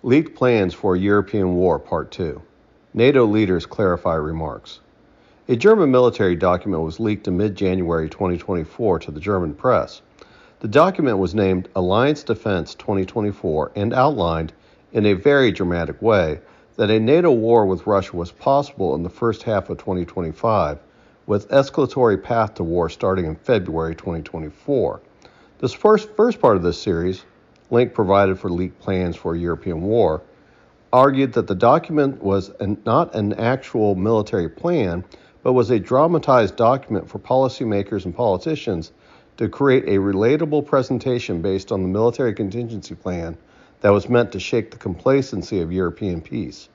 Leaked plans for a European war, Part 2. NATO leaders clarify remarks. A German military document was leaked in mid-January 2024 to the German press. The document was named Alliance Defense 2024 and outlined, in a very dramatic way, that a NATO war with Russia was possible in the first half of 2025, with escalatory path to war starting in February 2024. This first part of this series, link provided for leaked plans for a European war, argued that the document was not an actual military plan, but was a dramatized document for policymakers and politicians to create a relatable presentation based on the military contingency plan that was meant to shake the complacency of European peace.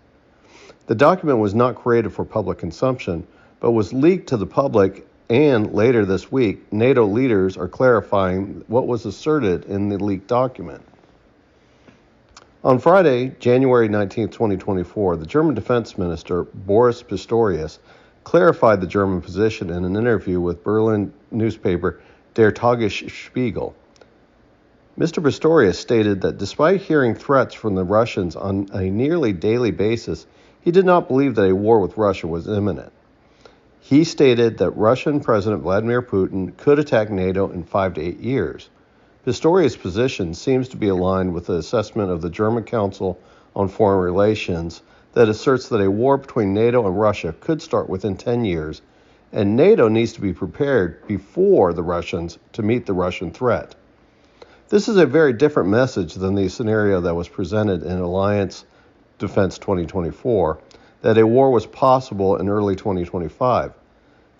The document was not created for public consumption, but was leaked to the public, and later this week, NATO leaders are clarifying what was asserted in the leaked document. On Friday, January 19, 2024, the German Defense Minister, Boris Pistorius, clarified the German position in an interview with Berlin newspaper Der Tagesspiegel. Mr. Pistorius stated that despite hearing threats from the Russians on a nearly daily basis, he did not believe that a war with Russia was imminent. He stated that Russian President Vladimir Putin could attack NATO in 5 to 8 years. Pistorius' position seems to be aligned with the assessment of the German Council on Foreign Relations that asserts that a war between NATO and Russia could start within 10 years, and NATO needs to be prepared before the Russians to meet the Russian threat. This is a very different message than the scenario that was presented in Alliance Defense 2024, that a war was possible in early 2025.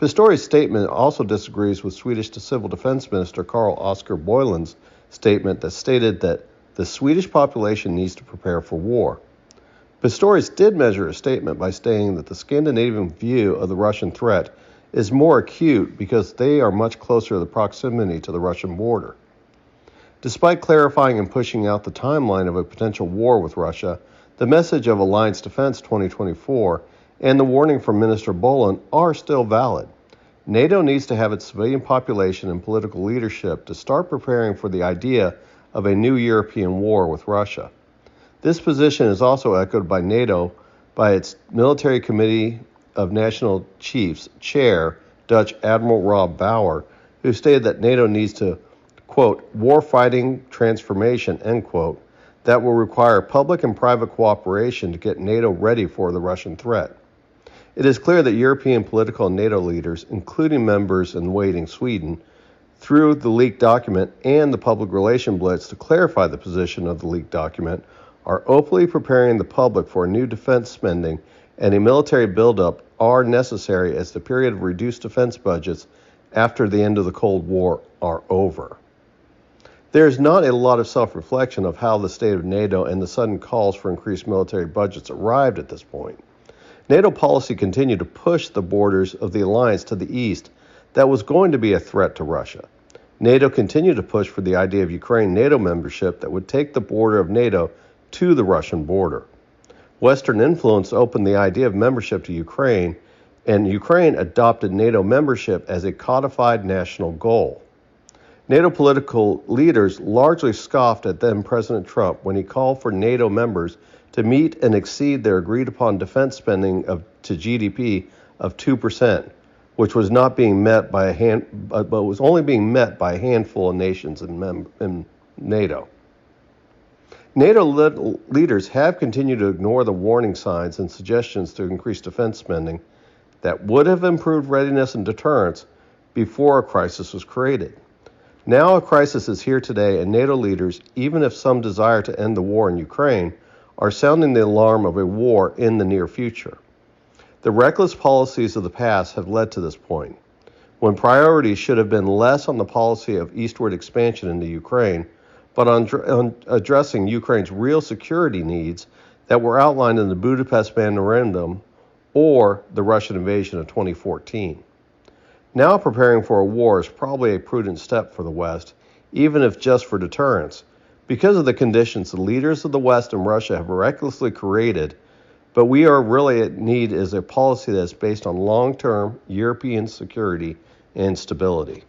Pistorius' statement also disagrees with Swedish Civil Defense Minister Carl Oskar Boyland's statement that stated that the Swedish population needs to prepare for war. Pistorius did measure a statement by stating that the Scandinavian view of the Russian threat is more acute because they are much closer to the proximity to the Russian border. Despite clarifying and pushing out the timeline of a potential war with Russia, the message of Alliance Defense 2024 and the warning from Minister Boland are still valid. NATO needs to have its civilian population and political leadership to start preparing for the idea of a new European war with Russia. This position is also echoed by NATO by its Military Committee of National Chiefs chair, Dutch Admiral Rob Bauer, who stated that NATO needs to, quote, war-fighting transformation, end quote, that will require public and private cooperation to get NATO ready for the Russian threat. It is clear that European political and NATO leaders, including members in waiting Sweden, through the leaked document and the public relation blitz to clarify the position of the leaked document, are openly preparing the public for new defense spending and a military buildup are necessary as the period of reduced defense budgets after the end of the Cold War are over. There is not a lot of self-reflection of how the state of NATO and the sudden calls for increased military budgets arrived at this point. NATO policy continued to push the borders of the alliance to the east that was going to be a threat to Russia. NATO continued to push for the idea of Ukraine NATO membership that would take the border of NATO to the Russian border. Western influence opened the idea of membership to Ukraine, and Ukraine adopted NATO membership as a codified national goal. NATO political leaders largely scoffed at then President Trump when he called for NATO members to meet and exceed their agreed-upon defense spending to GDP of 2%, which was not being met by but was only being met by a handful of nations in NATO. NATO leaders have continued to ignore the warning signs and suggestions to increase defense spending that would have improved readiness and deterrence before a crisis was created. Now a crisis is here today, and NATO leaders, even if some desire to end the war in Ukraine, are sounding the alarm of a war in the near future. The reckless policies of the past have led to this point, when priorities should have been less on the policy of eastward expansion into Ukraine, but on addressing Ukraine's real security needs that were outlined in the Budapest Memorandum or the Russian invasion of 2014. Now preparing for a war is probably a prudent step for the West, even if just for deterrence, because of the conditions the leaders of the West and Russia have recklessly created, but we are really at need is a policy that is based on long-term European security and stability.